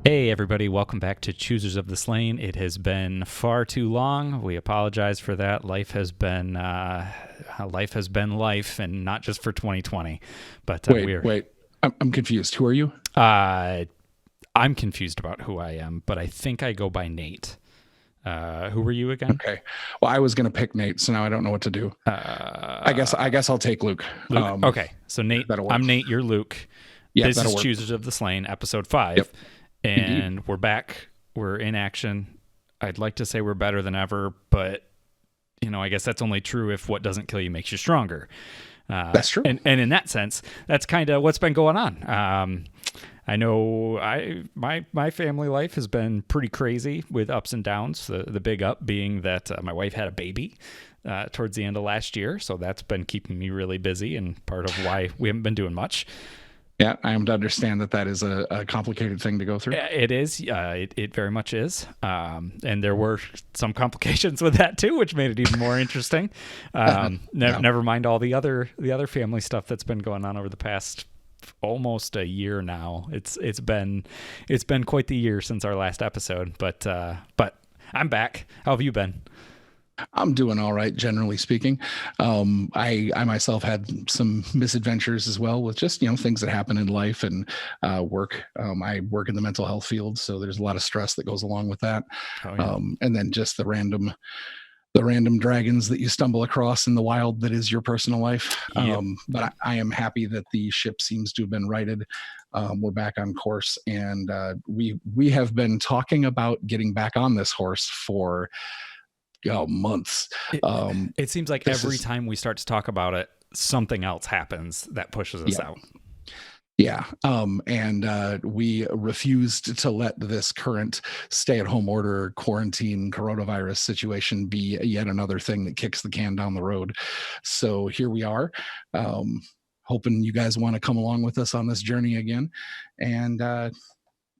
Hey everybody, welcome back to Choosers of the Slain. It has been far too long. We apologize for that. Life has been life, and not just for 2020. But Wait. I'm confused. Who are you? uh, I'm confused about who I am, but I think I go by Nate. Who were you again? Okay. Well, I was gonna pick Nate, so now I don't know what to do. I guess I'll take Luke. Luke. Okay, so Nate, That'll work. I'm Nate. You're Luke. Yeah, This that'll is work. Choosers of the Slain, episode 5. Yep. Indeed. And we're back. We're in action. I'd like to say we're better than ever, but I guess that's only true if what doesn't kill you makes you stronger. That's true. And in that sense, that's kind of what's been going on. I know my family life has been pretty crazy with ups and downs. The big up being that my wife had a baby towards the end of last year, so that's been keeping me really busy and part of why we haven't been doing much. Yeah, I am to understand that is a complicated thing to go through. It is. It very much is. And there were some complications with that too, which made it even more interesting. Never mind all the other family stuff that's been going on over the past almost a year now. It's been quite the year since our last episode. But I'm back. How have you been? I'm doing all right, generally speaking. I myself had some misadventures as well with just things that happen in life and work. I work in the mental health field, so there's a lot of stress that goes along with that. Oh, yeah. And then just the random dragons that you stumble across in the wild that is your personal life. Yep. But I am happy that the ship seems to have been righted. We're back on course, and we have been talking about getting back on this horse for months. It seems like every time we start to talk about it, something else happens that pushes us out. Yeah. And we refused to let this current stay-at-home order, quarantine, coronavirus situation be yet another thing that kicks the can down the road. So here we are, hoping you guys want to come along with us on this journey again. And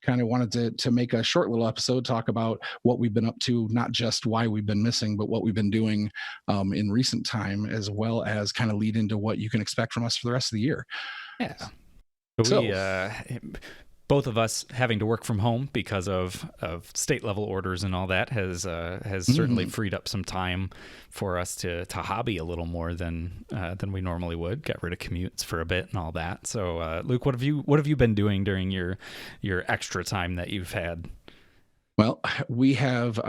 kind of wanted to make a short little episode, talk about what we've been up to, not just why we've been missing, but what we've been doing in recent time, as well as kind of lead into what you can expect from us for the rest of the year. Yeah. We, both of us having to work from home because of state level orders and all that has certainly freed up some time for us to hobby a little more than we normally would. Get rid of commutes for a bit and all that. So, Luke, what have you been doing during your extra time that you've had? Well, we have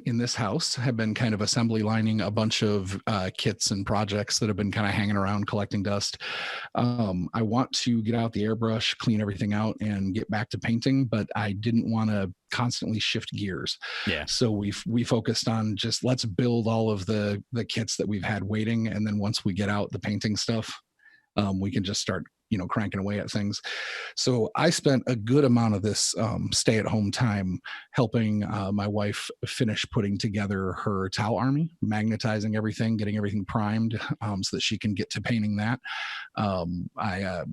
in this house have been kind of assembly lining a bunch of kits and projects that have been kind of hanging around collecting dust. I want to get out the airbrush, clean everything out, and get back to painting, but I didn't want to constantly shift gears. Yeah. So we focused on just let's build all of the kits that we've had waiting, and then once we get out the painting stuff, we can just start cranking away at things. So I spent a good amount of this stay-at-home time helping my wife finish putting together her Tau army, magnetizing everything, getting everything primed so that she can get to painting that.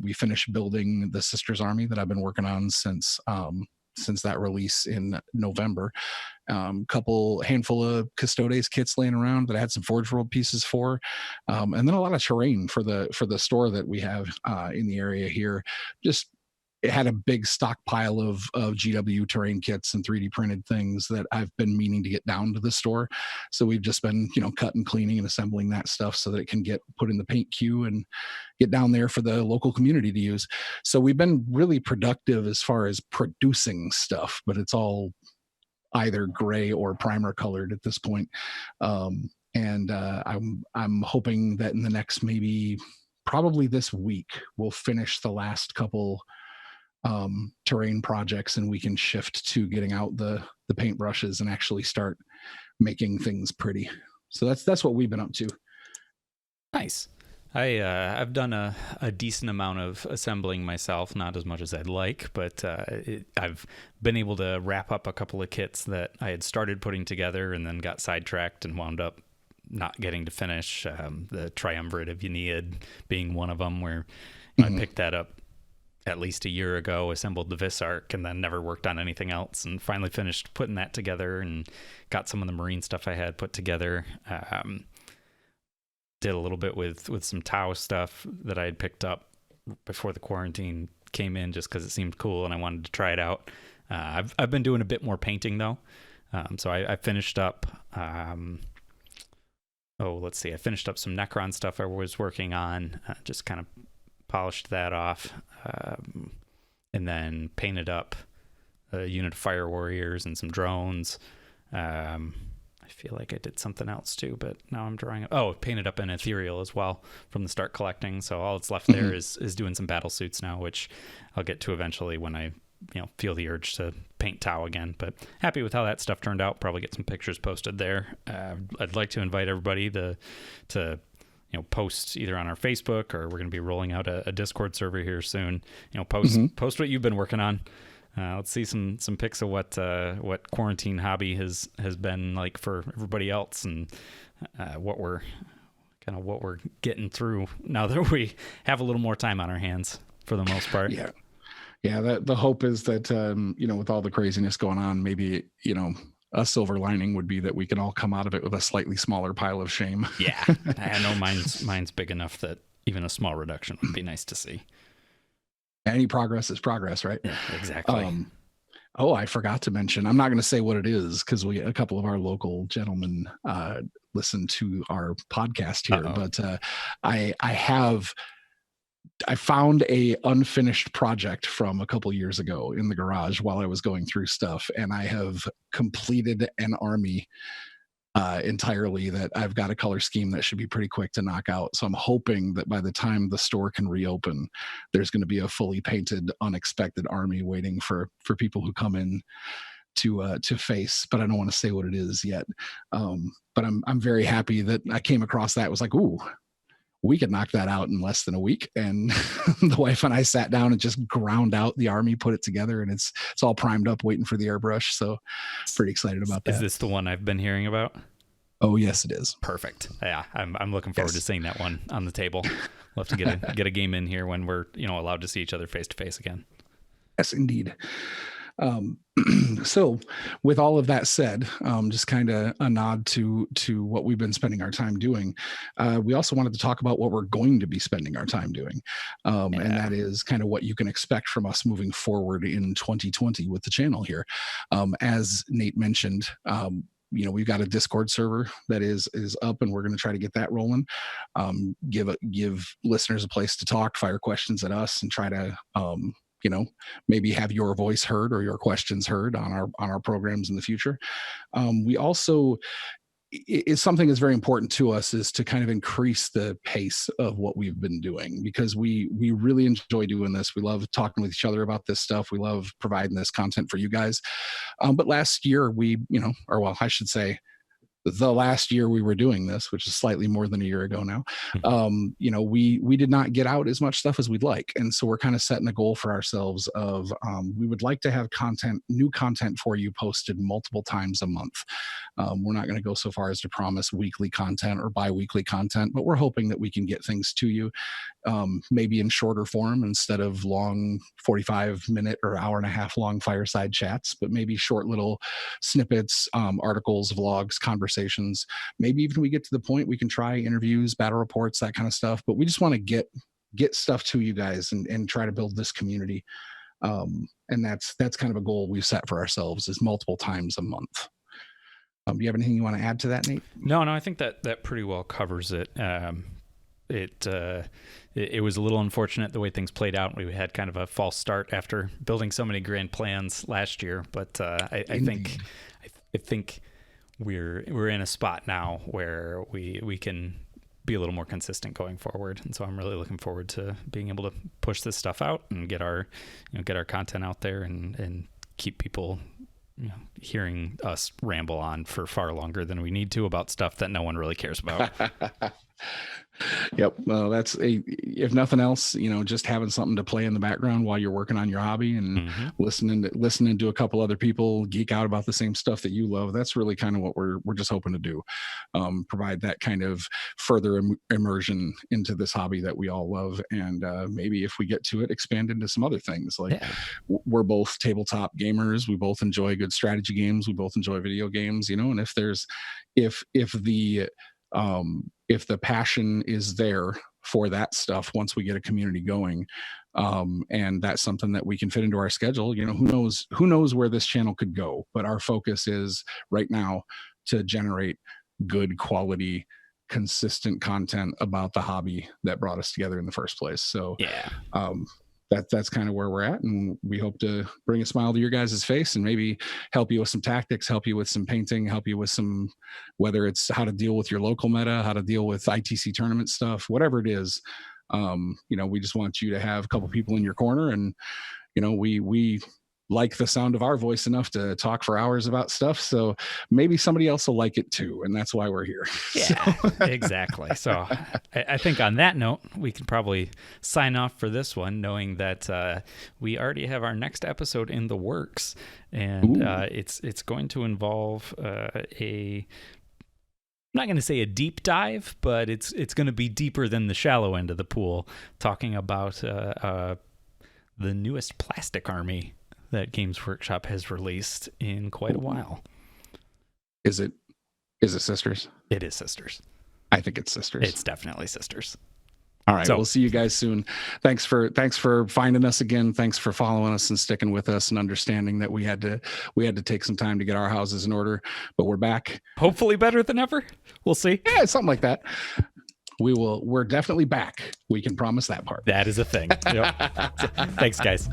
We finished building the Sisters army that I've been working on since that release in November. Handful of Custodes kits laying around that I had some Forge World pieces for, and then a lot of terrain for the store that we have in the area here. Just it had a big stockpile of GW terrain kits and 3D printed things that I've been meaning to get down to the store. So we've just been cutting, cleaning, and assembling that stuff so that it can get put in the paint queue and get down there for the local community to use. So we've been really productive as far as producing stuff, but it's all either gray or primer colored at this point. I'm hoping that in the next probably this week we'll finish the last couple terrain projects, and we can shift to getting out the paintbrushes and actually start making things pretty. So that's what we've been up to. Nice. I've done a decent amount of assembling myself, not as much as I'd like, but I've been able to wrap up a couple of kits that I had started putting together and then got sidetracked and wound up not getting to finish. The Triumvirate of Aeneid being one of them, where I picked that up at least a year ago, assembled the Visarch, and then never worked on anything else, and finally finished putting that together and got some of the Marine stuff I had put together. Did a little bit with some Tau stuff that I had picked up before the quarantine came in, just because it seemed cool and I wanted to try it out. I've been doing a bit more painting though. So I finished up. Let's see. I finished up some Necron stuff I was working on. Just kind of polished that off, and then painted up a unit of Fire Warriors and some drones. I feel like I did something else too, but now I'm drawing. Painted up an Ethereal as well from the start collecting. So all that's left there is doing some battle suits now, which I'll get to eventually when I feel the urge to paint Tau again. But happy with how that stuff turned out. Probably get some pictures posted there. I'd like to invite everybody to post either on our Facebook, or we're going to be rolling out a Discord server here soon. Post what you've been working on. Let's see some pics of what quarantine hobby has been like for everybody else, and what we're getting through now that we have a little more time on our hands for the most part. Yeah. The hope is that with all the craziness going on, maybe a silver lining would be that we can all come out of it with a slightly smaller pile of shame. Yeah, I know mine's big enough that even a small reduction would be nice to see. Any progress is progress, right? Yeah, exactly. I forgot to mention, I'm not going to say what it is because a couple of our local gentlemen listen to our podcast here. But I found a unfinished project from a couple years ago in the garage while I was going through stuff, and I have completed an army entirely that I've got a color scheme that should be pretty quick to knock out. So I'm hoping that by the time the store can reopen, there's going to be a fully painted, unexpected army waiting for people who come in to face. But I don't want to say what it is yet. But I'm very happy that I came across that. It was like, ooh, we could knock that out in less than a week. And the wife and I sat down and just ground out the army, put it together, and it's all primed up, waiting for the airbrush. So pretty excited about that. Is this the one I've been hearing about? Oh, yes, it is. Perfect. Yeah, I'm looking forward to seeing that one on the table. We'll have to get a game in here when we're allowed to see each other face to face again. Yes, indeed. So with all of that said, just kind of a nod to what we've been spending our time doing. We also wanted to talk about what we're going to be spending our time doing. And that is kind of what you can expect from us moving forward in 2020 with the channel here. As Nate mentioned, we've got a Discord server that is up, and we're going to try to get that rolling. Give listeners a place to talk, fire questions at us, and try to maybe have your voice heard or your questions heard on our programs in the future. We also, is something that's very important to us, is to kind of increase the pace of what we've been doing, because we really enjoy doing this. We love talking with each other about this stuff. We love providing this content for you guys. But last year I should say, the last year we were doing this, which is slightly more than a year ago now, we did not get out as much stuff as we'd like. And so we're kind of setting a goal for ourselves of we would like to have new content for you posted multiple times a month. We're not going to go so far as to promise weekly content or bi-weekly content, but we're hoping that we can get things to you maybe in shorter form instead of long 45-minute or hour and a half long fireside chats, but maybe short little snippets, articles, vlogs, conversations. Maybe even we get to the point we can try interviews, battle reports, that kind of stuff. But we just want to get stuff to you guys and try to build this community. And that's kind of a goal we've set for ourselves, is multiple times a month. Do you have anything you want to add to that, Nate? No, I think that pretty well covers it. It was a little unfortunate the way things played out. We had kind of a false start after building so many grand plans last year, but I think we're in a spot now where we can be a little more consistent going forward. And so I'm really looking forward to being able to push this stuff out and get our content out there and keep people hearing us ramble on for far longer than we need to about stuff that no one really cares about. Yep. Well, that's if nothing else, just having something to play in the background while you're working on your hobby and listening to a couple other people geek out about the same stuff that you love. That's really kind of what we're just hoping to do. Provide that kind of further immersion into this hobby that we all love. And maybe if we get to it, expand into some other things. Like we're both tabletop gamers. We both enjoy good strategy games. We both enjoy video games, and if the passion is there for that stuff once we get a community going. And that's something that we can fit into our schedule. You know, who knows where this channel could go, but our focus is right now to generate good quality, consistent content about the hobby that brought us together in the first place. So yeah, that's kind of where we're at, and we hope to bring a smile to your guys' face and maybe help you with some tactics, help you with some painting, help you with some, whether it's how to deal with your local meta, how to deal with ITC tournament stuff, whatever it is. You know, we just want you to have a couple people in your corner, and you know, we like the sound of our voice enough to talk for hours about stuff, so maybe somebody else will like it too, and that's why we're here. Yeah, exactly. So I think on that note, we can probably sign off for this one, knowing that we already have our next episode in the works, and it's going to involve I'm not going to say a deep dive, but it's going to be deeper than the shallow end of the pool, talking about the newest plastic army that Games Workshop has released in quite a while. Is it Sisters? It is Sisters. I think it's Sisters. It's definitely Sisters. All right, so we'll see you guys soon. Thanks for finding us again. Thanks for following us and sticking with us and understanding that we had to take some time to get our houses in order, but we're back. Hopefully better than ever. We'll see. Yeah, something like that. We're definitely back. We can promise that part. That is a thing. Yep. Thanks, guys.